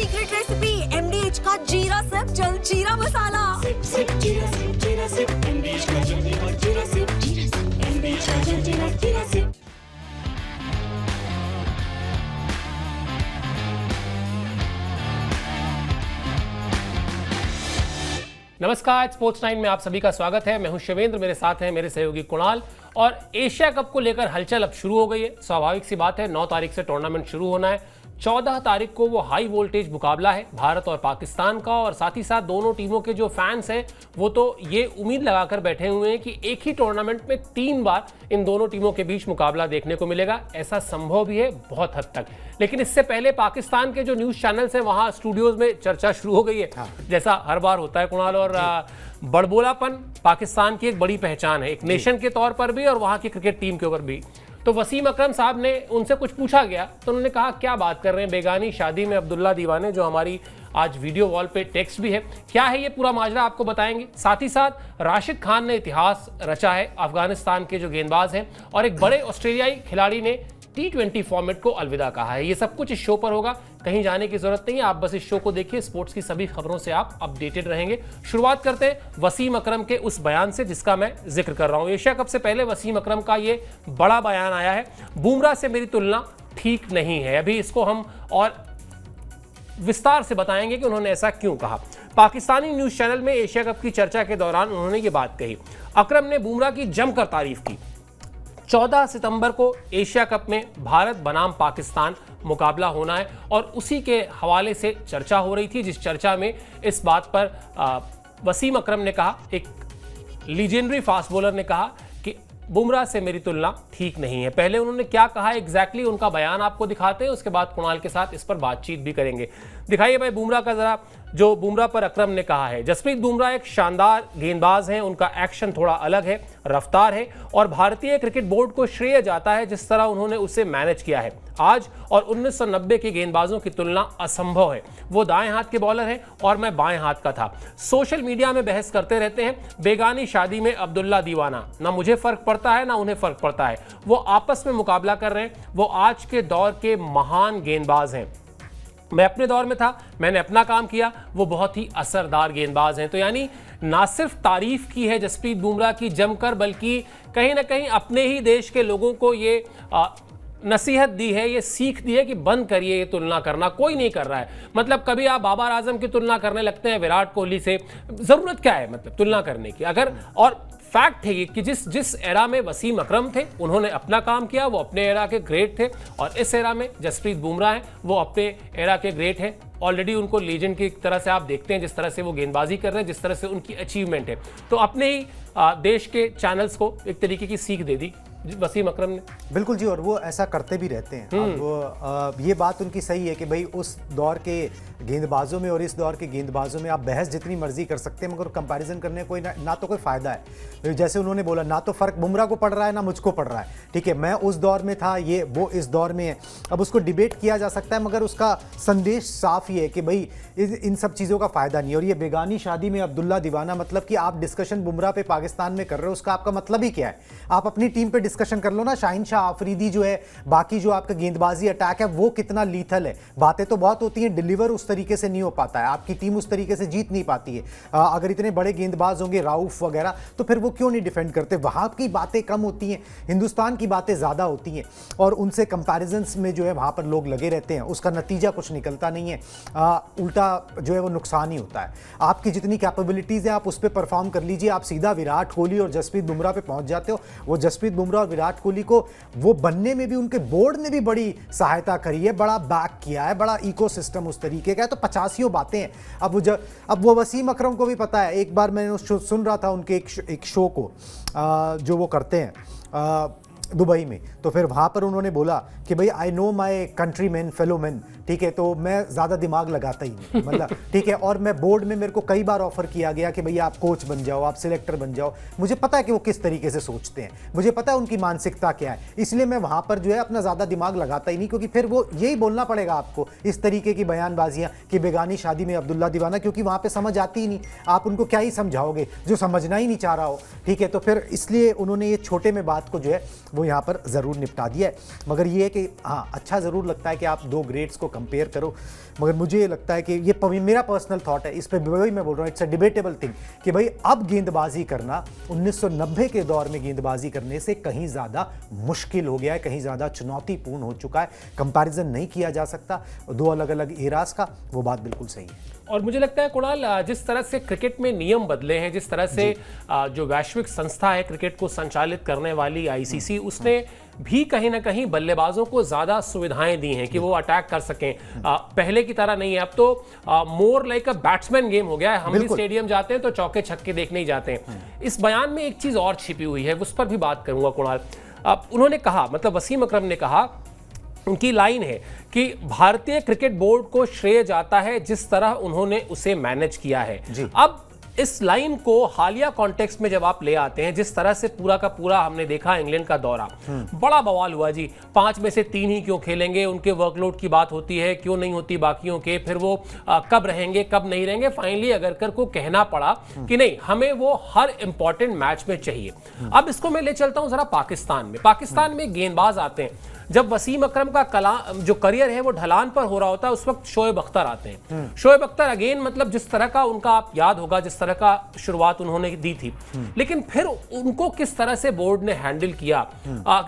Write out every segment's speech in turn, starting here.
Secret recipe MDH का जीरा SIP जल जीरा मसाला। सिप सिप जीरा सिप जीरा सिप MDH का जल जीरा सिप MDH का जल जीरा सिप। नमस्कार, स्पोर्ट्स 9 में आप सभी का स्वागत है। मैं हूं शिवेंद्र, मेरे साथ हैं मेरे सहयोगी कुणाल। और एशिया कप को लेकर हलचल अब शुरू हो गई है। स्वाभाविक सी बात है, 9 तारीख से टूर्नामेंट शुरू होना है। 14 तारीख को वो हाई वोल्टेज मुकाबला है भारत और पाकिस्तान का। और साथ ही साथ दोनों टीमों के जो फैंस हैं वो तो ये उम्मीद लगाकर बैठे हुए हैं कि एक ही टूर्नामेंट में 3 बार इन दोनों टीमों के बीच मुकाबला देखने को मिलेगा। ऐसा संभव भी है बहुत हद तक। लेकिन इससे पहले पाकिस्तान के जो न्यूज़ चैनल्स हैं वहाँ स्टूडियोज में चर्चा शुरू हो गई है। जैसा हर बार होता है कुणाल, और बड़बोलापन पाकिस्तान की एक बड़ी पहचान है, एक नेशन के तौर पर भी और वहाँ की क्रिकेट टीम के ऊपर भी। तो वसीम अकरम साहब ने उनसे कुछ पूछा गया तो उन्होंने कहा क्या बात कर रहे हैं, बेगानी शादी में अब्दुल्ला दीवाने, जो हमारी आज वीडियो वॉल पे टेक्स्ट भी है। क्या है ये पूरा माजरा आपको बताएंगे। साथ ही साथ राशिद खान ने इतिहास रचा है, अफगानिस्तान के जो गेंदबाज हैं, और एक बड़े ऑस्ट्रेलियाई खिलाड़ी ने T20 फॉर्मेट को अलविदा कहा है। ये सब कुछ इस शो पर होगा, कहीं जाने की जरूरत नहीं है। आप बस इस शो को देखिए, स्पोर्ट्स की सभी खबरों से आप अपडेटेड रहेंगे। शुरुआत करते हैं वसीम अकरम के उस बयान से जिसका मैं जिक्र कर रहा हूं। एशिया कप से पहले वसीम अकरम का ये बड़ा बयान आया है, बुमराह से मेरी तुलना ठीक नहीं है। अभी इसको हम और विस्तार से बताएंगे कि उन्होंने ऐसा क्यों कहा। पाकिस्तानी न्यूज चैनल में एशिया कप की चर्चा के दौरान उन्होंने ये बात कही। अकरम ने बुमराह की जमकर तारीफ की। 14 सितंबर को एशिया कप में भारत बनाम पाकिस्तान मुकाबला होना है और उसी के हवाले से चर्चा हो रही थी, जिस चर्चा में इस बात पर वसीम अकरम ने कहा, एक लीजेंडरी फास्ट बॉलर ने कहा कि बुमराह से मेरी तुलना ठीक नहीं है। पहले उन्होंने क्या कहा एग्जैक्टली, उनका बयान आपको दिखाते हैं, उसके बाद कुणाल के साथ इस पर बातचीत भी करेंगे। दिखाइए भाई बुमराह का जरा, जो बुमराह पर अकरम ने कहा है। जसप्रीत बुमराह एक शानदार गेंदबाज हैं, उनका एक्शन थोड़ा अलग है, रफ्तार है, और भारतीय क्रिकेट बोर्ड को श्रेय जाता है जिस तरह उन्होंने उसे मैनेज किया है। आज और 1990 के गेंदबाजों की तुलना असंभव है। वो दाएं हाथ के बॉलर हैं और मैं बाएं हाथ का था। सोशल मीडिया में बहस करते रहते हैं, बेगानी शादी में अब्दुल्ला दीवाना, ना मुझे फर्क पड़ता है ना उन्हें फर्क पड़ता है। वो आपस में मुकाबला कर रहे हैं। वो आज के दौर के महान गेंदबाज हैं। मैं अपने दौर में था, मैंने अपना काम किया, वो बहुत ही असरदार गेंदबाज हैं। तो यानी ना सिर्फ तारीफ की है जसप्रीत बुमराह की जमकर, बल्कि कहीं ना कहीं अपने ही देश के लोगों को ये नसीहत दी है, ये सीख दी है कि बंद करिए ये तुलना करना, कोई नहीं कर रहा है। मतलब कभी आप बाबर आजम की तुलना करने लगते हैं विराट कोहली से, जरूरत क्या है मतलब तुलना करने की। अगर और फैक्ट है कि जिस एरा में वसीम अकरम थे उन्होंने अपना काम किया, वो अपने एरा के ग्रेट थे, और इस एरा में जसप्रीत बुमराह हैं, वो अपने एरा के ग्रेट हैं। ऑलरेडी उनको लीजेंड की तरह से आप देखते हैं, जिस तरह से वो गेंदबाजी कर रहे हैं, जिस तरह से उनकी अचीवमेंट है। तो अपने ही देश के चैनल्स को एक तरीके की सीख दे दी वसीम अकरम ने। बिल्कुल जी, और वो ऐसा करते भी रहते हैं। अब ये बात उनकी सही है कि भाई उस दौर के गेंदबाजों में और इस दौर के गेंदबाजों में आप बहस जितनी मर्जी कर सकते हैं, मगर कंपैरिजन करने कोई ना तो कोई फायदा है। जैसे उन्होंने बोला, ना तो फर्क बुमराह को पड़ रहा है ना मुझको पड़ रहा है। ठीक है, मैं उस दौर में था, ये वो इस दौर में है। अब उसको डिबेट किया जा सकता है, मगर उसका संदेश साफ ही है कि भाई इन सब चीज़ों का फायदा नहीं है। और ये बेगानी शादी में अब्दुल्ला दीवाना, मतलब कि आप डिस्कशन बुमराह पे पाकिस्तान में कर रहे हो, उसका आपका मतलब ही क्या है? आप अपनी टीम पे डिस्कशन कर लो ना। शाहीन शाह आफरीदी जो है, बाकी जो आपका गेंदबाजी अटैक है, वो कितना लीथल है। बातें तो बहुत होती हैं, डिलीवर उस तरीके से नहीं हो पाता है, आपकी टीम उस तरीके से जीत नहीं पाती है। अगर इतने बड़े गेंदबाज होंगे राउफ वगैरह, तो फिर वो क्यों नहीं डिफेंड करते? वहां की बातें कम होती हैं, हिंदुस्तान की बातें ज्यादा होती हैं, और उनसे कंपैरिजंस में जो है वहां पर लोग लगे रहते हैं। उसका नतीजा कुछ निकलता नहीं है, उल्टा जो है वो नुकसान ही होता है। आपकी जितनी कैपेबिलिटीज है आप उस पर परफॉर्म कर लीजिए, आप सीधा विराट कोहली और जसप्रीत बुमराह पे पहुंच जाते हो। वो जसप्रीत बुमराह और विराट कोहली को वो बनने में भी उनके बोर्ड ने भी बड़ी सहायता करी है, बड़ा बैक किया है, बड़ा इकोसिस्टम उस तरीके का है। तो 85 बातें हैं। अब वो वसीम अकरम को भी पता है। एक बार मैंने सुन रहा था उनके एक शो को जो वो करते हैं दुबई में, तो फिर वहाँ पर उन्होंने बोला कि भाई I know my country man fellow man. ठीक है, तो मैं ज़्यादा दिमाग लगाता ही नहीं, मतलब ठीक है। और मैं बोर्ड में, मेरे को कई बार ऑफर किया गया कि भैया आप कोच बन जाओ, आप सिलेक्टर बन जाओ। मुझे पता है कि वो किस तरीके से सोचते हैं, मुझे पता है उनकी मानसिकता क्या है, इसलिए मैं वहाँ पर जो है अपना ज़्यादा दिमाग लगाता ही नहीं, क्योंकि फिर वो यही बोलना पड़ेगा आपको, इस तरीके की बयानबाजियाँ कि बेगानी शादी में अब्दुल्ला दीवाना, क्योंकि वहाँ पर समझ आती ही नहीं। आप उनको क्या ही समझाओगे जो समझना ही नहीं चाह रहा हो। ठीक है, तो फिर इसलिए उन्होंने ये छोटे में बात को जो है वो यहाँ पर ज़रूर निपटा दिया है। मगर ये है कि हाँ, अच्छा ज़रूर लगता है कि आप दो ग्रेड्स को कंपेयर करो। मगर मुझे ये लगता है कि ये मेरा पर्सनल थॉट है, इस पे वही मैं बोल रहा हूँ, इट्स अ डिबेटेबल थिंग कि भाई अब गेंदबाजी करना 1990 के दौर में गेंदबाजी करने से कहीं ज़्यादा मुश्किल हो गया है, कहीं ज़्यादा चुनौतीपूर्ण हो चुका है। कंपैरिजन नहीं किया जा सकता दो अलग अलग एरास का, वो बात बिल्कुल सही है। और मुझे लगता है कुणाल, जिस तरह से क्रिकेट में नियम बदले हैं, जिस तरह से जो वैश्विक संस्था है क्रिकेट को संचालित करने वाली आईसीसी, उसने भी कहीं ना कहीं बल्लेबाजों को ज्यादा सुविधाएं दी हैं कि वो अटैक कर सकें। पहले की तरह नहीं है, अब तो more like a batsman game हो गया है। हम भी स्टेडियम जाते हैं तो चौके छक्के देखने ही जाते हैं। इस बयान में एक चीज और छिपी हुई है, उस पर भी बात करूंगा कुणाल। उन्होंने कहा, मतलब वसीम अकरम ने कहा, उनकी लाइन है कि भारतीय क्रिकेट बोर्ड को श्रेय जाता है जिस तरह उन्होंने उसे मैनेज किया है। अब इस लाइन को हालिया कॉन्टेक्स्ट में जब आप ले आते हैं, जिस तरह से पूरा का पूरा हमने देखा इंग्लैंड का दौरा, बड़ा बवाल हुआ जी, 5 में से 3 ही क्यों खेलेंगे, उनके वर्कलोड की बात होती है, क्यों नहीं होती बाकियों के, फिर वो कब रहेंगे कब नहीं रहेंगे। फाइनली अगरकर को कहना पड़ा कि नहीं, हमें वो हर इंपॉर्टेंट मैच में चाहिए। अब इसको मैं ले चलता हूं जरा पाकिस्तान में। पाकिस्तान में गेंदबाज आते हैं, जब वसीम अकरम का जो करियर है वो ढलान पर हो रहा होता है, उस वक्त शोएब अख्तर आते हैं। शोएब अख्तर अगेन, मतलब जिस तरह का उनका, आप याद होगा जिस तरह का शुरुआत उन्होंने दी थी, लेकिन फिर उनको किस तरह से बोर्ड ने हैंडल किया,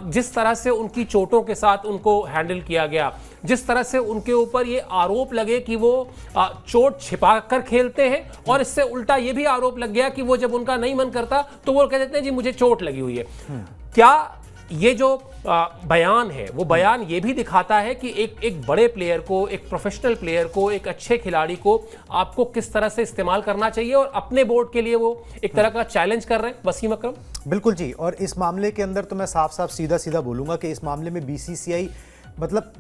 जिस तरह से उनकी चोटों के साथ उनको हैंडल किया गया, जिस तरह से उनके ऊपर ये आरोप लगे कि वो चोट छिपा कर खेलते हैं, और इससे उल्टा ये भी आरोप लग गया कि वो जब उनका नहीं मन करता तो वो कह देते हैं जी मुझे चोट लगी हुई है। क्या ये जो बयान है वो बयान ये भी दिखाता है कि एक बड़े प्लेयर को, एक प्रोफेशनल प्लेयर को, एक अच्छे खिलाड़ी को आपको किस तरह से इस्तेमाल करना चाहिए, और अपने बोर्ड के लिए वो एक तरह का चैलेंज कर रहे हैं वसीम अकरम? बिल्कुल जी। और इस मामले के अंदर तो मैं साफ साफ सीधा सीधा बोलूंगा कि इस मामले में बीसीसीआई मतलब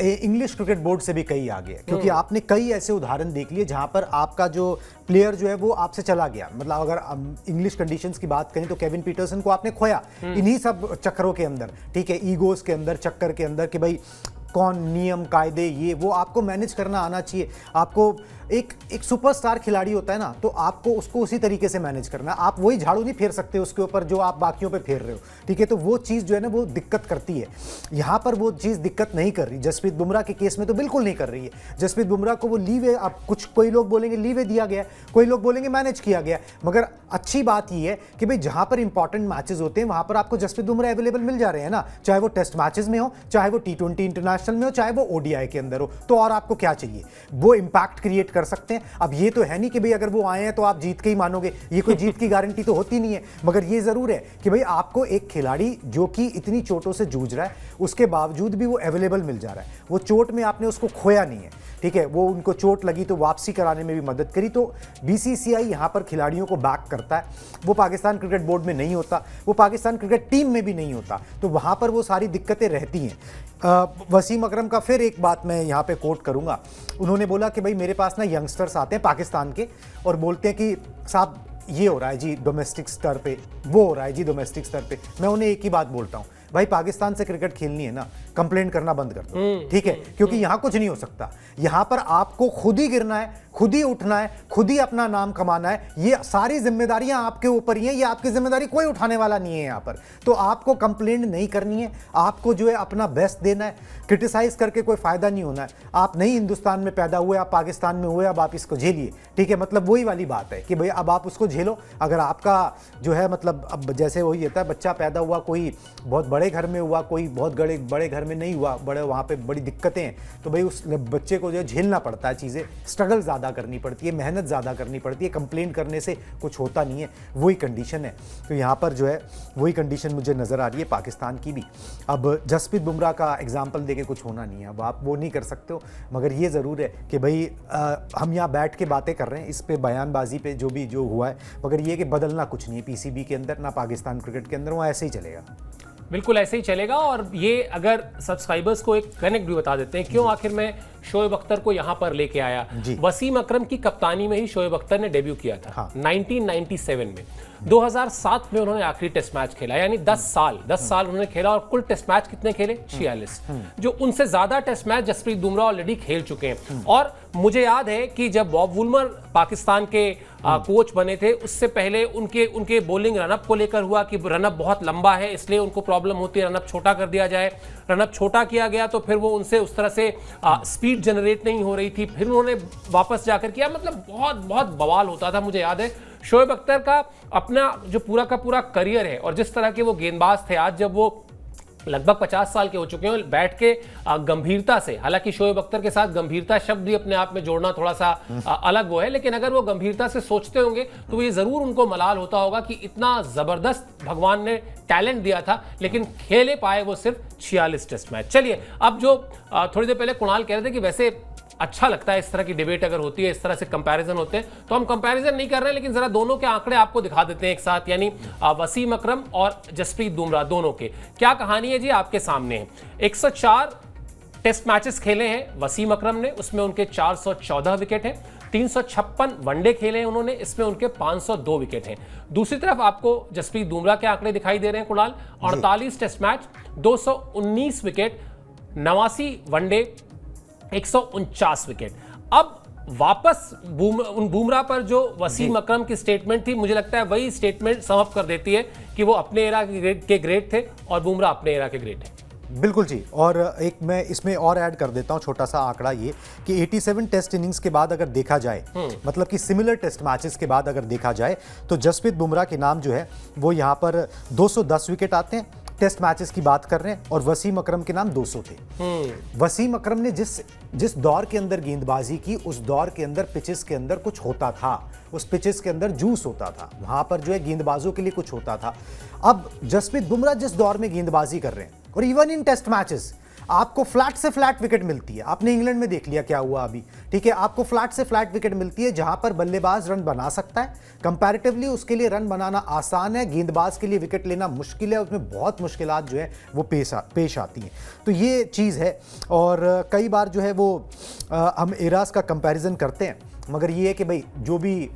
इंग्लिश क्रिकेट बोर्ड से भी कई आगे है, क्योंकि आपने कई ऐसे उदाहरण देख लिए जहां पर आपका जो प्लेयर जो है वो आपसे चला गया। मतलब अगर इंग्लिश कंडीशंस की बात करें तो केविन पीटरसन को आपने खोया इन्हीं सब चक्करों के अंदर, ठीक है, ईगोस के अंदर, चक्कर के अंदर कि भाई कौन नियम कायदे ये वो आपको मैनेज करना आना चाहिए। आपको एक सुपरस्टार खिलाड़ी होता है ना, तो आपको उसको उसी तरीके से मैनेज करना है। आप वही झाड़ू नहीं फेर सकते उसके ऊपर जो आप बाकियों पे फेर रहे हो, ठीक है। तो वो चीज़ जो है ना वो दिक्कत करती है। यहाँ पर वो चीज़ दिक्कत नहीं कर रही। जसप्रीत बुमराह के केस में तो बिल्कुल नहीं कर रही है। जसप्रीत बुमराह को वो लीवे, अब कोई लोग बोलेंगे लीवे दिया गया, कोई लोग बोलेंगे मैनेज किया गया, मगर अच्छी बात ये है कि भाई जहाँ पर इंपॉर्टेंट मैचेस होते हैं वहाँ पर आपको जसप्रीत बुमराह अवेलेबल मिल जा रहे हैं ना, चाहे वो टेस्ट मैचेस में हो, चाहे वो T20 इंटरनेशनल में हो, चाहे वो ODI के अंदर हो। तो और आपको क्या चाहिए? वो इंपैक्ट क्रिएट कर सकते हैं। अब ये तो है नहीं कि भाई अगर वो आए हैं तो आप जीत के ही मानोगे, ये कोई जीत की गारंटी तो होती नहीं है। मगर ये जरूर है कि भाई आपको एक खिलाड़ी जो कि इतनी चोटों से जूझ रहा है, उसके बावजूद भी वो अवेलेबल मिल जा रहा है। वो चोट में आपने उसको खोया नहीं है, ठीक है। वो उनको चोट लगी तो वापसी कराने में भी मदद करी। तो बीसीसीआई यहाँ पर खिलाड़ियों को बैक करता है। वो पाकिस्तान क्रिकेट बोर्ड में नहीं होता, वो पाकिस्तान क्रिकेट टीम में भी नहीं होता, तो वहाँ पर वो सारी दिक्कतें रहती हैं। वसीम अकरम का फिर एक बात मैं यहाँ पे कोट करूँगा। उन्होंने बोला कि भाई मेरे पास ना यंगस्टर्स आते हैं पाकिस्तान के और बोलते हैं कि साहब ये हो रहा है जी डोमेस्टिक स्तर पे, वो हो रहा है जी डोमेस्टिक स्तर पे। मैं उन्हें एक ही बात बोलता हूँ, भाई पाकिस्तान से क्रिकेट खेलनी है ना, कंप्लेंट करना बंद कर दो, ठीक है। क्योंकि यहाँ कुछ नहीं हो सकता। यहाँ पर आपको खुद ही गिरना है, खुद ही उठना है, खुद ही अपना नाम कमाना है। ये सारी जिम्मेदारियां आपके ऊपर ही हैं। ये आपकी जिम्मेदारी कोई उठाने वाला नहीं है यहाँ पर। तो आपको कंप्लेंट नहीं करनी है, आपको जो है अपना बेस्ट देना है। क्रिटिसाइज करके कोई फायदा नहीं होना है। आप नहीं हिंदुस्तान में पैदा हुए, आप पाकिस्तान में हुए, अब आप इसको झेलिए, ठीक है। मतलब वही वाली बात है कि भाई अब आप उसको झेलो। अगर आपका जो है मतलब अब जैसे वही होता है, बच्चा पैदा हुआ, कोई बहुत बड़े घर में हुआ, कोई बहुत बड़े घर में नहीं हुआ, बड़े वहाँ पे बड़ी दिक्कतें हैं, तो भाई उस बच्चे को जो है झेलना पड़ता है चीज़ें, स्ट्रगल ज़्यादा करनी पड़ती है, मेहनत ज़्यादा करनी पड़ती है। कंप्लेंट करने से कुछ होता नहीं है, वही कंडीशन है। तो यहाँ पर जो है वही कंडीशन मुझे नज़र आ रही है पाकिस्तान की भी। अब जसप्रीत बुमराह का एग्जाम्पल देके कुछ होना नहीं है, अब आप वो नहीं कर सकते हो। मगर ये ज़रूर है कि भाई हम यहाँ बैठ के बातें कर रहे हैं इस पे, बयानबाजी पे जो हुआ है, मगर ये कि बदलना कुछ नहीं है PCB के अंदर, ना पाकिस्तान क्रिकेट के अंदर, वो ऐसे ही चलेगा। बिल्कुल ऐसे ही चलेगा। और ये अगर सब्सक्राइबर्स को एक कनेक्ट भी बता देते हैं क्यों आखिर मैं शोएब अख्तर को यहां पर लेके आया। वसीम अकरम की कप्तानी में ही शोएब अख्तर ने डेब्यू किया था 1997 में। 2007 में उन्होंने आखिरी टेस्ट मैच खेला, यानी 10 साल उन्होंने खेला। और कुल टेस्ट मैच कितने खेले? 46। जो उनसे ज्यादा test match Jasprit Bumrah already खेल चुके हैं। और मुझे याद है कि जब बॉब वुलमर पाकिस्तान के कोच बने थे, उससे पहले उनके बॉलिंग रनअप को लेकर हुआ कि रनअप बहुत लंबा है, इसलिए उनको प्रॉब्लम होती है, रनअप छोटा कर दिया जाए। रनअप छोटा किया गया तो फिर वो उनसे उस तरह से स्पीड जनरेट नहीं हो रही थी, फिर उन्होंने वापस जाकर किया। मतलब बहुत बहुत बवाल होता था। मुझे याद है शोएब अख्तर का अपना जो पूरा का पूरा करियर है और जिस तरह के वो गेंदबाज थे, आज जब वो लगभग 50 साल के हो चुके हैं, बैठ के गंभीरता से, हालांकि शोएब अख्तर के साथ गंभीरता शब्द भी अपने आप में जोड़ना थोड़ा सा अलग वो है, लेकिन अगर वो गंभीरता से सोचते होंगे तो ये जरूर उनको मलाल होता होगा कि इतना जबरदस्त भगवान ने टैलेंट दिया था, लेकिन खेले पाए वो सिर्फ 46 टेस्ट मैच। चलिए, अब जो थोड़ी देर पहले कुणाल कह रहे थे कि वैसे अच्छा लगता है इस तरह की डिबेट अगर होती है, इस तरह से कंपैरिजन होते हैं, तो हम कंपैरिजन नहीं कर रहे हैं, लेकिन जरा दोनों के आंकड़े आपको दिखा देते हैं एक साथ, यानी वसीम अकरम और जसप्रीत बुमराह दोनों के क्या कहानी है जी आपके सामने है। 104 टेस्ट मैचेस खेले हैं वसीम अकरम ने, उसमें उनके 414 विकेट हैं। 356 वनडे खेले हैं उन्होंने, इसमें उनके 502 विकेट हैं। दूसरी तरफ आपको जसप्रीत बुमराह के आंकड़े दिखाई दे रहे हैं Kunal, 48 test match, 219 wicket, 89 one day, 149 wicket. अब वापस बुमराह पर जो वसीम अकरम की स्टेटमेंट थी, मुझे लगता है वही स्टेटमेंट समअप कर देती है कि वो अपने एरा के ग्रेट थे और बुमराह अपने एरा के ग्रेट हैं। बिल्कुल जी। और एक मैं इसमें और ऐड कर देता हूं छोटा सा आंकड़ा ये कि 87 टेस्ट इनिंग्स के बाद अगर देखा जाए, मतलब कि सिमिलर टेस्ट मैचेस के बाद अगर देखा जाए, तो जसप्रीत बुमराह के नाम जो है वो यहां पर 210 विकेट आते हैं, टेस्ट मैचेस की बात कर रहे हैं, और वसीम अकरम के नाम 200 थे। वसीम अकरम ने जिस दौर के अंदर गेंदबाजी की, उस दौर के अंदर पिचेस के अंदर कुछ होता था, उस पिचेस के अंदर जूस होता था, वहां पर जो है गेंदबाजों के लिए कुछ होता था। अब जसप्रीत बुमराह जिस दौर में गेंदबाजी कर रहे हैं, और इवन इन टेस्ट मैचेस आपको फ्लैट से फ्लैट विकेट मिलती है। आपने इंग्लैंड में देख लिया क्या हुआ अभी, ठीक है, आपको फ्लैट से फ्लैट विकेट मिलती है, जहां पर बल्लेबाज रन बना सकता है, कंपैरेटिवली उसके लिए रन बनाना आसान है, गेंदबाज के लिए विकेट लेना मुश्किल है, उसमें बहुत मुश्किलात जो है वो पेश आती हैं। तो ये चीज़ है, और कई बार जो है वो हम एरास का कंपैरिजन करते हैं, मगर ये है कि भाई जो भी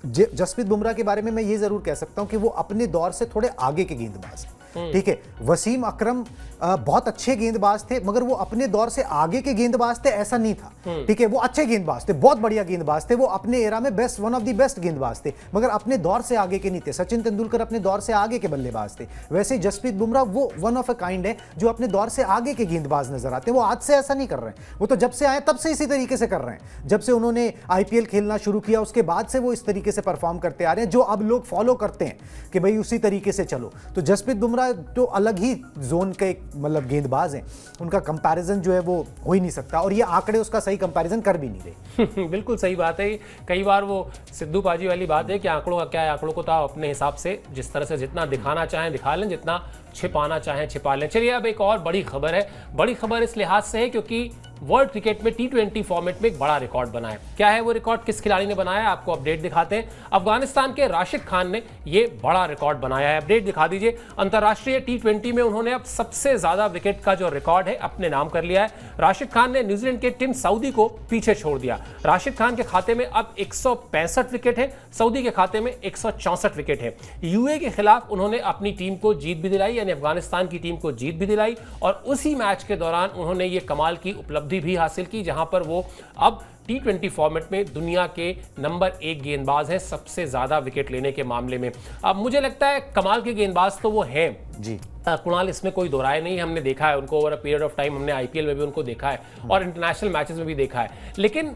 जसप्रीत बुमराह के बारे में मैं ये जरूर कह सकता हूं कि वो अपने दौर से थोड़े आगे के गेंदबाज हैं। ठीक है, वसीम अकरम बहुत अच्छे गेंदबाज थे, मगर वो अपने दौर से आगे के गेंदबाज थे ऐसा नहीं था। ठीक है, वो अच्छे गेंदबाज थे, बहुत बढ़िया गेंदबाज थे, वो अपने एरा में best, one of the best गेंदबाज थे, मगर अपने दौर से आगे के नहीं थे। सचिन तेंदुलकर अपने दौर से आगे के बल्लेबाज थे, वैसे जसप्रीत बुमराह वो वन ऑफ अ काइंड है जो अपने दौर से आगे के गेंदबाज नजर आते हैं। वो आज से ऐसा नहीं कर रहे हैं, वो तो जब से आए तब से इसी तरीके से कर रहे हैं। जब से उन्होंने IPL खेलना शुरू किया उसके बाद से वो इस तरीके से परफॉर्म करते आ रहे हैं, जो अब लोग फॉलो करते हैं कि भाई उसी तरीके से चलो। तो जसप्रीत बुमराह तो अलग ही जोन के एक मतलब गेंदबाज हैं, उनका कंपैरिजन जो है वो हो ही नहीं सकता, और ये आंकड़े उसका सही कंपैरिजन कर भी नहीं रहे। बिल्कुल सही बात है। कई बार वो सिद्धू पाजी वाली बात है कि आंकड़ों का क्या है, आंकड़ों को तो आप अपने हिसाब से जिस तरह से जितना दिखाना चाहें दिखा लें, जितना छिपाना चाहें छिपा लें। चलिए, अब एक और बड़ी खबर है। बड़ी खबर इस लिहाज से है क्योंकि वर्ल्ड क्रिकेट में T20 फॉर्मेट में एक बड़ा रिकॉर्ड बना है। क्या है वो रिकॉर्ड, किस खिलाड़ी ने बनाया, आपको अपडेट दिखाते हैं। अफगानिस्तान के राशिद खान ने ये बड़ा रिकॉर्ड बनाया है। अपडेट दिखा दीजिए। अंतर्राष्ट्रीय T20 में उन्होंने अब सबसे ज्यादा विकेट का जो रिकॉर्ड है अपने नाम कर लिया है। राशिद खान ने न्यूजीलैंड के टिम साउदी को पीछे छोड़ दिया। राशिद खान के खाते में अब 165 विकेट है, सऊदी के खाते में 164 विकेट है। यूए के खिलाफ उन्होंने अपनी टीम को जीत भी दिलाई, यानी अफगानिस्तान की टीम को जीत भी दिलाई, और उसी मैच के दौरान उन्होंने ये कमाल की उपलब्धि भी हासिल की, जहां पर वो अब T20 फॉर्मेट में दुनिया के नंबर 1 गेंदबाज हैं सबसे ज्यादा विकेट लेने के मामले में। अब मुझे लगता है कमाल के गेंदबाज तो वो हैं जी कुणाल, इसमें कोई दो राय नहीं। हमने देखा है उनको over a period of time, हमने IPL में भी उनको देखा है और इंटरनेशनल मैचेस में भी देखा है, लेकिन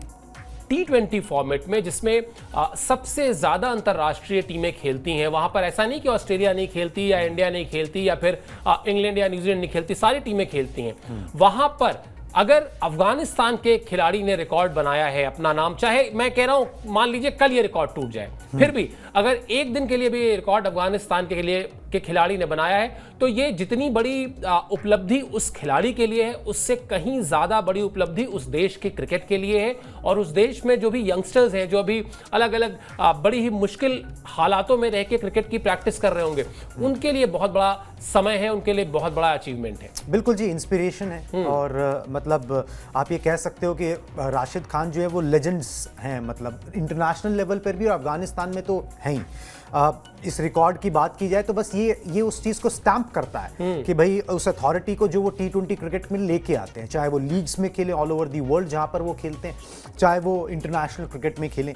T20 फॉर्मेट में जिसमें सबसे ज्यादा अंतर्राष्ट्रीय टीमें खेलती हैं, वहां पर ऐसा नहीं कि ऑस्ट्रेलिया नहीं खेलती या इंडिया नहीं खेलती या फिर इंग्लैंड या न्यूजीलैंड नहीं खेलती, सारी टीमें खेलती हैं। वहां पर अगर अफगानिस्तान के खिलाड़ी ने रिकॉर्ड बनाया है अपना नाम, चाहे मैं कह रहा हूं मान लीजिए कल ये रिकॉर्ड टूट जाए, फिर भी अगर एक दिन के लिए भी ये रिकॉर्ड अफगानिस्तान के लिए के खिलाड़ी ने बनाया है, तो ये जितनी बड़ी उपलब्धि उस खिलाड़ी के लिए है, उससे कहीं ज्यादा बड़ी उपलब्धि उस देश के क्रिकेट के लिए है। और उस देश में जो भी यंगस्टर्स हैं, जो अभी अलग अलग बड़ी ही मुश्किल हालातों में रह के क्रिकेट की प्रैक्टिस कर रहे होंगे, उनके लिए बहुत बड़ा समय है, उनके लिए बहुत बड़ा अचीवमेंट है। बिल्कुल जी, इंस्पिरेशन है। और मतलब आप ये कह सकते हो कि राशिद खान जो है वो लेजेंड्स हैं, मतलब इंटरनेशनल लेवल पर भी और अफगानिस्तान में तो हैं ही। इस रिकॉर्ड की बात की जाए तो बस ये उस चीज को स्टैंप करता है कि भाई उस अथॉरिटी को जो वो T20 क्रिकेट में लेके आते हैं, चाहे वो लीग्स में खेलें ऑल ओवर दी वर्ल्ड जहां पर वो खेलते हैं, चाहे वो इंटरनेशनल क्रिकेट में खेलें,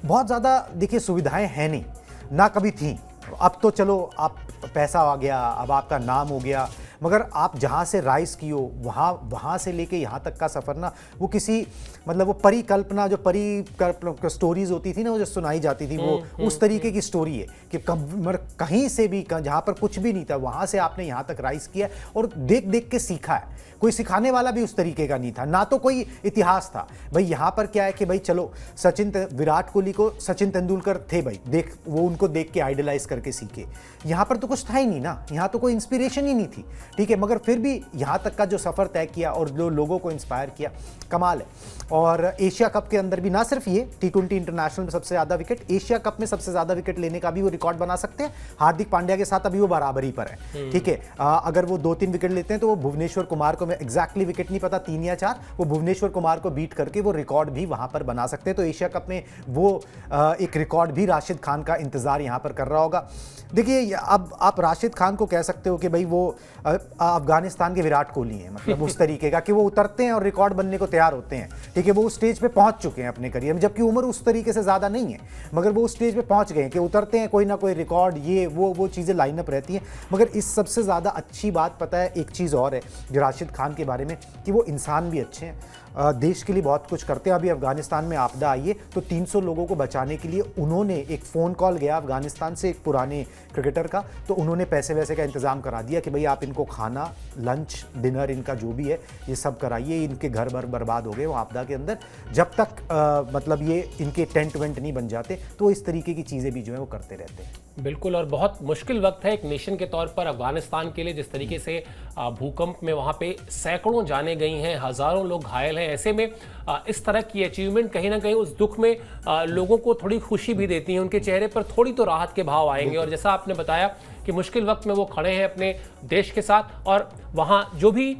बहुत ज़्यादा देखिए सुविधाएं हैं नहीं, ना कभी थी। अब तो चलो आप पैसा आ गया, अब आपका नाम हो गया, मगर आप जहाँ से राइज की हो वहाँ से लेके यहाँ तक का सफ़र ना, वो किसी मतलब वो परिकल्पना, जो परिकल्पना स्टोरीज होती थी ना, वो जो सुनाई जाती थी, वो उस तरीके की स्टोरी है कि कहीं से भी जहाँ पर कुछ भी नहीं था वहाँ से आपने यहाँ तक राइज किया और देख देख के सीखा है। कोई सिखाने वाला भी उस तरीके का नहीं था, ना तो कोई इतिहास था। भाई यहाँ पर क्या है कि भाई चलो विराट कोहली को सचिन तेंदुलकर थे भाई, वो उनको देख के आइडलाइज करके सीखे। यहाँ पर तो कुछ था ही नहीं ना, यहाँ तो कोई इंस्पिरेशन ही नहीं थी, ठीक है, मगर फिर भी यहाँ तक का जो सफ़र तय किया और जो लोगों को इंस्पायर किया, कमाल है। और एशिया कप के अंदर भी ना सिर्फ ये T20 इंटरनेशनल में सबसे ज़्यादा विकेट, एशिया कप में सबसे ज़्यादा विकेट लेने का भी वो रिकॉर्ड बना सकते हैं। हार्दिक पांड्या के साथ अभी वो बराबरी पर है, ठीक है। अगर वो 2-3 विकेट लेते हैं तो वो भुवनेश्वर कुमार को, मैं एग्जैक्टली विकेट नहीं पता, 3 या 4, वो भुवनेश्वर कुमार को बीट करके वो रिकॉर्ड भी वहाँ पर बना सकते हैं। तो एशिया कप में वो एक रिकॉर्ड भी राशिद खान का इंतज़ार यहाँ पर कर रहा होगा। देखिए अब आप राशिद खान को कह सकते हो कि भाई वो अफगानिस्तान के विराट कोहली हैं, मतलब उस तरीके का कि वो उतरते हैं और रिकॉर्ड बनने को तैयार होते हैं, ठीक है। वो उस स्टेज पे पहुंच चुके हैं अपने करियर में, जबकि उम्र उस तरीके से ज़्यादा नहीं है, मगर वो उस स्टेज पे पहुंच गए हैं कि उतरते हैं, कोई ना कोई रिकॉर्ड, ये वो चीज़ें लाइनअप रहती हैं। मगर इस सबसे ज़्यादा अच्छी बात पता है, एक चीज़ और है जो राशिद खान के बारे में, कि वो इंसान भी अच्छे हैं, देश के लिए बहुत कुछ करते हैं। अभी अफगानिस्तान में आपदा आई है तो 300 लोगों को बचाने के लिए उन्होंने, एक फ़ोन कॉल गया अफगानिस्तान से एक पुराने क्रिकेटर का, तो उन्होंने पैसे वैसे का इंतज़ाम करा दिया कि भाई आप इनको खाना, लंच, डिनर, इनका जो भी है ये सब कराइए, इनके घर भर बर्बाद हो गए वो आपदा के अंदर, जब तक मतलब ये इनके टेंट वेंट नहीं बन जाते। तो इस तरीके की चीज़ें भी जो है वो करते रहते हैं। बिल्कुल, और बहुत मुश्किल वक्त है एक नेशन के तौर पर अफगानिस्तान के लिए, जिस तरीके से भूकंप में वहाँ पे सैकड़ों जाने गई हैं, हज़ारों लोग घायल हैं। ऐसे में इस तरह की अचीवमेंट कहीं ना कहीं उस दुख में लोगों को थोड़ी खुशी भी देती है, उनके चेहरे पर थोड़ी तो राहत के भाव आएंगे। और जैसा आपने बताया कि मुश्किल वक्त में वो खड़े हैं अपने देश के साथ, और वहाँ जो भी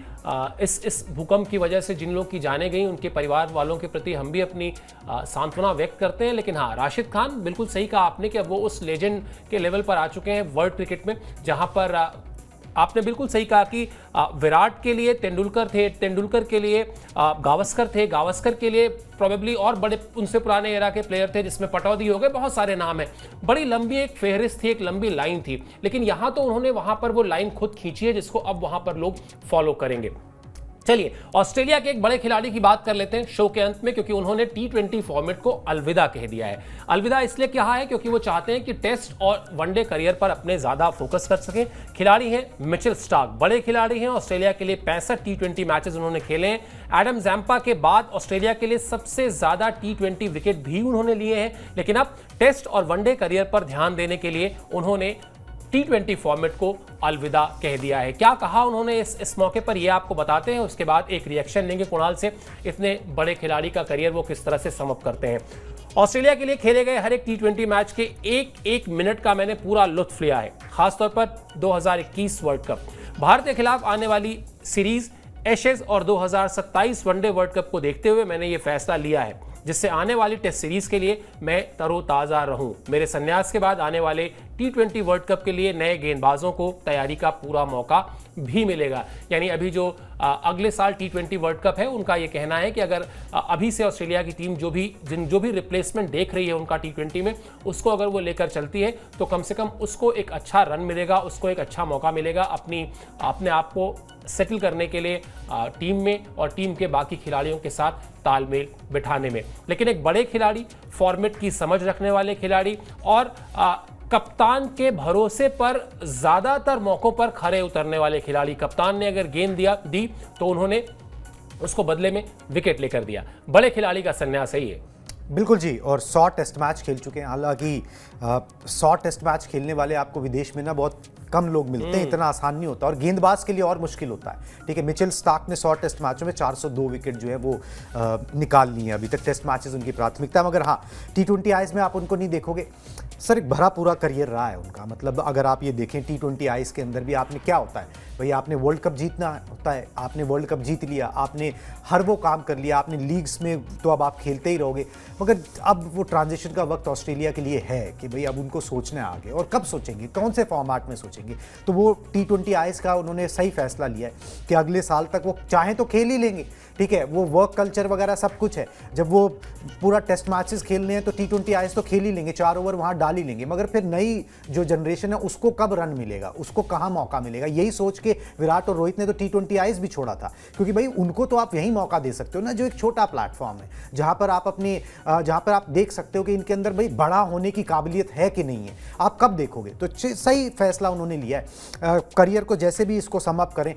इस भूकंप की वजह से जिन लोग की जाने गई, उनके परिवार वालों के प्रति हम भी अपनी सांत्वना व्यक्त करते हैं। लेकिन हाँ, राशिद खान, बिल्कुल सही कहा आपने कि अब वो उस लेजेंड के लेवल पर आ चुके हैं वर्ल्ड क्रिकेट में, जहाँ पर आपने बिल्कुल सही कहा कि विराट के लिए तेंदुलकर थे, तेंदुलकर के लिए गावस्कर थे, गावस्कर के लिए प्रोबेबली और बड़े उनसे पुराने एरा के प्लेयर थे, जिसमें पटौदी हो गए, बहुत सारे नाम हैं। बड़ी लंबी एक फेहरिस्त थी, एक लंबी लाइन थी, लेकिन यहाँ तो उन्होंने वहाँ पर वो लाइन खुद खींची है जिसको अब वहाँ पर लोग फॉलो करेंगे। चलिए ऑस्ट्रेलिया के एक बड़े खिलाड़ी की बात कर लेते हैं शो के अंत में, क्योंकि उन्होंने T20 फॉर्मेट को अलविदा कह दिया है। अलविदा इसलिए कहा है क्योंकि वो चाहते हैं कि टेस्ट और वनडे करियर पर अपने ज्यादा फोकस कर सकें। खिलाड़ी हैं मिचेल स्टार्क, बड़े खिलाड़ी हैं, ऑस्ट्रेलिया के लिए 65 T20 मैचेस उन्होंने खेले हैं। एडम जैम्पा के बाद ऑस्ट्रेलिया के लिए सबसे ज्यादा T20 विकेट भी उन्होंने लिए हैं, लेकिन अब टेस्ट और वनडे करियर पर ध्यान देने के लिए उन्होंने T20 फॉर्मेट को अलविदा कह दिया है। क्या कहा उन्होंने इस मौके पर, ये आपको बताते हैं, उसके बाद एक रिएक्शन लेंगे कुणाल से, इतने बड़े खिलाड़ी का करियर वो किस तरह से सम अप करते हैं। ऑस्ट्रेलिया के लिए खेले गए हर एक T20 मैच के एक मिनट का मैंने पूरा लुत्फ लिया है, खासतौर पर 2021 वर्ल्ड कप, भारत के खिलाफ आने वाली सीरीज, एशेज और 2027 वनडे वर्ल्ड कप को देखते हुए मैंने ये फैसला लिया है, जिससे आने वाली टेस्ट सीरीज के लिए मैं तरोताज़ा रहूं। मेरे संन्यास के बाद आने वाले T20 वर्ल्ड कप के लिए नए गेंदबाजों को तैयारी का पूरा मौका भी मिलेगा। यानी अभी जो अगले साल T20 वर्ल्ड कप है, उनका ये कहना है कि अगर अभी से ऑस्ट्रेलिया की टीम जो भी रिप्लेसमेंट देख रही है उनका T20 में, उसको अगर वो लेकर चलती है तो कम से कम उसको एक अच्छा रन मिलेगा, उसको एक अच्छा मौका मिलेगा अपने आप को सेटल करने के लिए टीम में और टीम के बाकी खिलाड़ियों के साथ तालमेल बिठाने में। लेकिन एक बड़े खिलाड़ी, फॉर्मेट की समझ रखने वाले खिलाड़ी और कप्तान के भरोसे पर ज्यादातर मौकों पर खरे उतरने वाले खिलाड़ी, कप्तान ने अगर गेंद दी तो उन्होंने उसको बदले में विकेट लेकर दिया। बड़े खिलाड़ी का संन्यास है ये। बिल्कुल जी, और 100 टेस्ट मैच खेल चुके हैं। हालांकि 100 टेस्ट मैच खेलने वाले आपको विदेश में ना बहुत कम लोग मिलते हैं, इतना आसान नहीं होता, और गेंदबाज के लिए और मुश्किल होता है, ठीक है। मिचेल स्टार्क ने 100 टेस्ट मैचों में 402 विकेट जो है वो निकाल लिए हैं अभी तक। टेस्ट मैचेस उनकी प्राथमिकता है, मगर हाँ, T20 आइज में आप उनको नहीं देखोगे। सर, एक भरा पूरा करियर रहा है उनका, मतलब अगर आप ये देखें T20 आइज के अंदर भी आपने क्या होता है भाई, आपने वर्ल्ड कप जीतना होता है, आपने वर्ल्ड कप जीत लिया, आपने हर वो काम कर लिया, आपने लीग्स में तो अब आप खेलते ही रहोगे, मगर अब वो ट्रांजिशन का वक्त ऑस्ट्रेलिया के लिए है कि भाई अब उनको सोचना है आगे, और कब सोचेंगे, कौन से फॉर्मेट में सोचेंगे। तो वो T20 आईज का उन्होंने सही फैसला लिया है कि अगले साल तक वो चाहें तो खेल ही लेंगे, ठीक है, वो वर्क कल्चर वगैरह सब कुछ है। जब वो पूरा टेस्ट मैचेस खेलने हैं तो T20 आईज तो खेल ही लेंगे, 4 ओवर वहाँ डाल ही लेंगे, मगर फिर नई जो जनरेशन है उसको कब रन मिलेगा, उसको कहाँ मौका मिलेगा, यही सोच के विराट और रोहित ने तो T20 आईज भी छोड़ा था, क्योंकि भाई उनको तो आप यही मौका दे सकते हो ना, जो एक छोटा प्लेटफॉर्म है जहाँ पर आप जहाँ पर आप देख सकते हो कि इनके अंदर भाई बड़ा होने की काबिलियत है कि नहीं है, आप कब देखोगे। तो सही फैसला उन्होंने लिया है। करियर को जैसे भी इसको सम अप करें,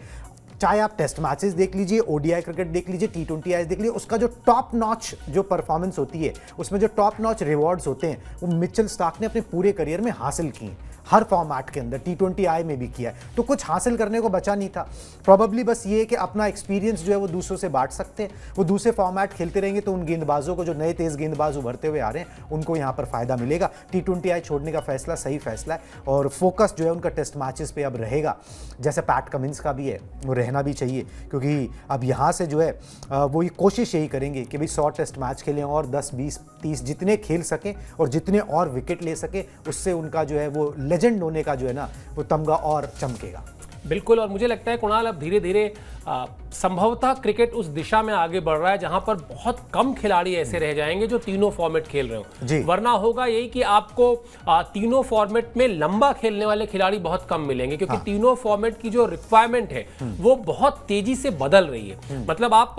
चाहे आप टेस्ट मैचेस देख लीजिए, ओडीआई क्रिकेट देख लीजिए, T20 आईज देख लीजिए, उसका जो टॉप नॉच जो परफॉर्मेंस होती है, उसमें जो टॉप नॉच रिवॉर्ड्स होते हैं, वो मिचेल स्टार्क ने अपने पूरे करियर में हासिल किए, हर फॉर्मेट के अंदर T20 आई में भी किया है। तो कुछ हासिल करने को बचा नहीं था, प्रॉबेबली बस ये कि अपना एक्सपीरियंस जो है वो दूसरों से बांट सकते हैं, वो दूसरे फॉर्मेट खेलते रहेंगे तो उन गेंदबाजों को, जो नए तेज गेंदबाज उभरते हुए आ रहे हैं, उनको यहाँ पर फायदा मिलेगा। T20 आई छोड़ने का फैसला सही फैसला है, और फोकस जो है उनका टेस्ट मैचेस पे अब रहेगा, जैसे पैट कमिंस का भी है, वो रहना भी चाहिए, क्योंकि अब यहाँ से जो है वो ये कोशिश यही करेंगे कि भाई 100 टेस्ट मैच खेलें और 10, 20, 30 जितने खेल सकें और जितने और विकेट ले सके, उससे उनका जो है वो लेजेंड होने का जो है ना वो तमगा और चमकेगा। बिल्कुल, और मुझे लगता है कुणाल अब धीरे धीरे संभवतः क्रिकेट उस दिशा में आगे बढ़ रहा है जहां पर बहुत कम खिलाड़ी ऐसे रह जाएंगे जो तीनों फॉर्मेट खेल रहे हो, वरना होगा यही कि आपको तीनों फॉर्मेट में लंबा खेलने वाले खिलाड़ी बहुत कम मिलेंगे, क्योंकि तीनों फॉर्मेट की जो रिक्वायरमेंट है वो बहुत तेजी से बदल रही है। मतलब आप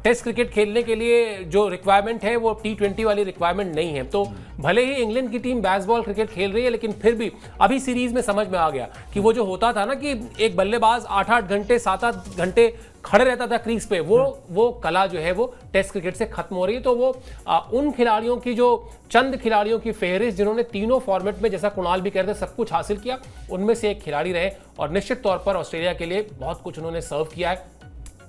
टेस्ट क्रिकेट खेलने के लिए जो रिक्वायरमेंट है वो T20 वाली रिक्वायरमेंट नहीं है। तो भले ही इंग्लैंड की टीम बेसबॉल क्रिकेट खेल रही है, लेकिन फिर भी अभी सीरीज में समझ में आ गया कि वो जो होता था ना कि एक बल्लेबाज 8-8 घंटे 7-8 घंटे खड़े रहता था क्रीज पे, वो कला जो है वो टेस्ट क्रिकेट से खत्म हो रही है। तो वो उन खिलाड़ियों की, जो चंद खिलाड़ियों की फेहरिस्त जिन्होंने तीनों फॉर्मेट में, जैसा कुणाल भी कहते हैं, सब कुछ हासिल किया, उनमें से एक खिलाड़ी रहे, और निश्चित तौर पर ऑस्ट्रेलिया के लिए बहुत कुछ उन्होंने सर्व किया है।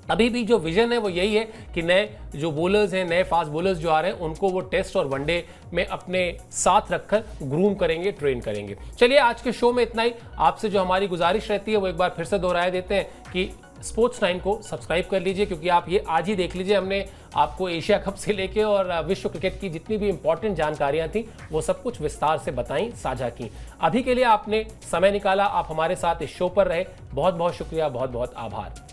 अभी भी जो विजन है वो यही है कि नए जो बॉलर्स हैं, नए फास्ट बॉलर्स जो आ रहे हैं, उनको वो टेस्ट और वनडे में अपने साथ रखकर ग्रूम करेंगे, ट्रेन करेंगे। चलिए, आज के शो में इतना ही। आपसे जो हमारी गुजारिश रहती है वो एक बार फिर से दोहराए देते हैं कि स्पोर्ट्स 9 को सब्सक्राइब कर लीजिए, क्योंकि आप ये आज ही देख लीजिए, हमने आपको एशिया कप से लेके और विश्व क्रिकेट की जितनी भी इंपॉर्टेंट जानकारियां थी वो सब कुछ विस्तार से बताई, साझा की। अभी के लिए आपने समय निकाला, आप हमारे साथ इस शो पर रहे, बहुत बहुत शुक्रिया, बहुत बहुत आभार।